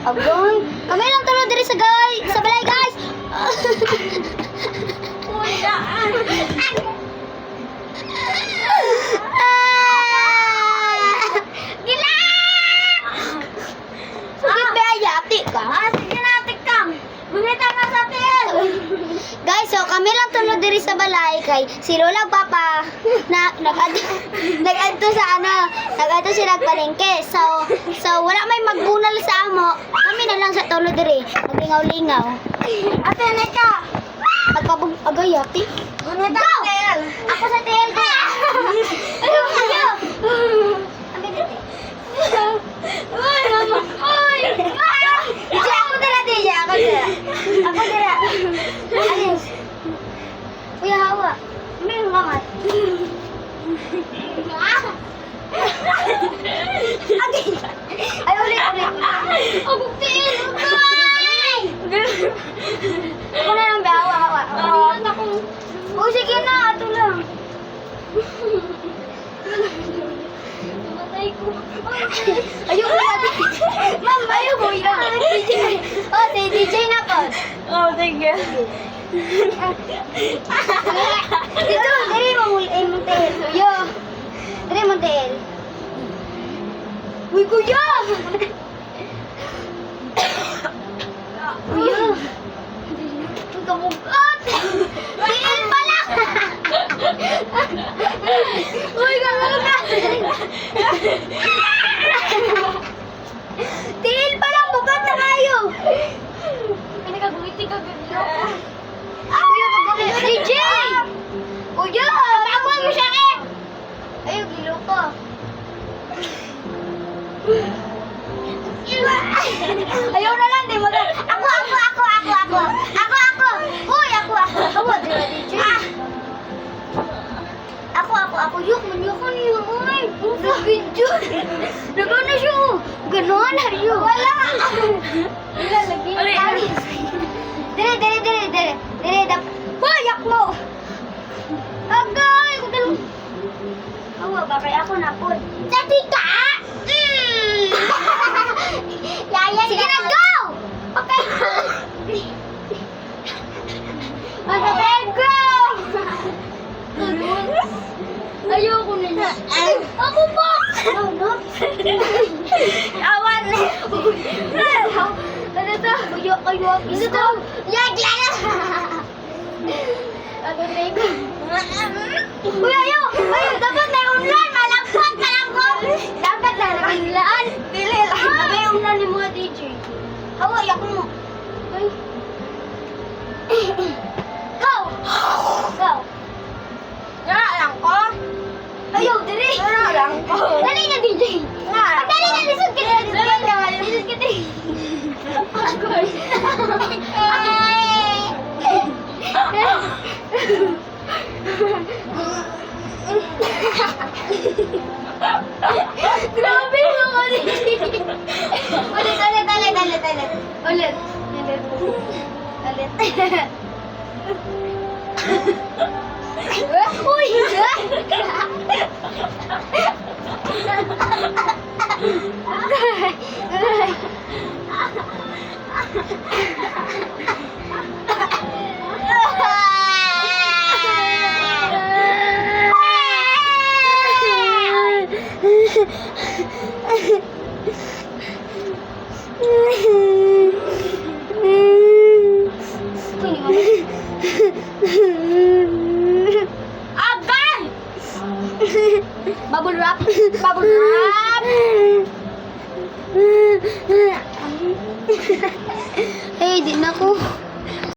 Abang, kami lang tulad diri sa balay guys. Gila! Sugit ba ayati ka? Sige natin kang. Gunita ka sa atin. Guys, so kami lang tulad diri sa balay kay si Lola Papa na nag-adto sa nag-adto siya nagpalengke. So wala may magbunal sa amo. Kami na lang sa tulad diri, maglingaw-lingaw. Ate, neka. Agayati. Gunita ka tel. Ako sa tail ko. Ayaw. Uy, mama. Uy. Diya ako dira, diya ako dira. Ako dira. Alis. Kuya hawa. May ngamat. Ay, ulit. Ako tel. Ako na lang, hawa. Oh, sige na, ato lang. Namatay ko. Ayoko na. Ma'am, ayoko yan. DJ. Oh, si DJ na po. Oh, sige. Dito, dali mo Montel. Yo. Dali Montel. Uy, kuya! Kuya! Ang kamugat! Diin pala! Uy, kamugat! Diin pala! Bugat na kayo! Pinagaguliti ka ganda. Kuya, magaling! DJ! Kuya! Bago mo siya eh! Ayaw, gilo ko. Ayaw na lang, di mo na. Ako! Uy, ako! Di ba, DJ? Ako. Yuk niyo. Uy, sa video. Nagano na siya. Ganon, hayo. Wala. Ilalagay. Uli. Dire. Bayak mo. Agay, ko dalo. Awa, bakay ako na po. Dati ka! Yaya, sige na, go! Okay. Okay, go! Ayoko na niya. Ako po! Awan. Ano to? Kayo. Ano to? Yagla na! Ano na ko? Uy, ayaw! Dapat may unlan! Malagpot! Dapat na nag-unlan! Dili lang. May unlan ni mga DJ. Hawa, yak mo. Uy. Go! Nga lang ko. Ayaw, diri! Nga lang ko. Dali na, DJ! Nga lang Dali na, lisod ka na! Lisod ka na! Grabe mo ko, DJ! Ulit. Uy! Agan! Bubble wrap! Hey, di na ko.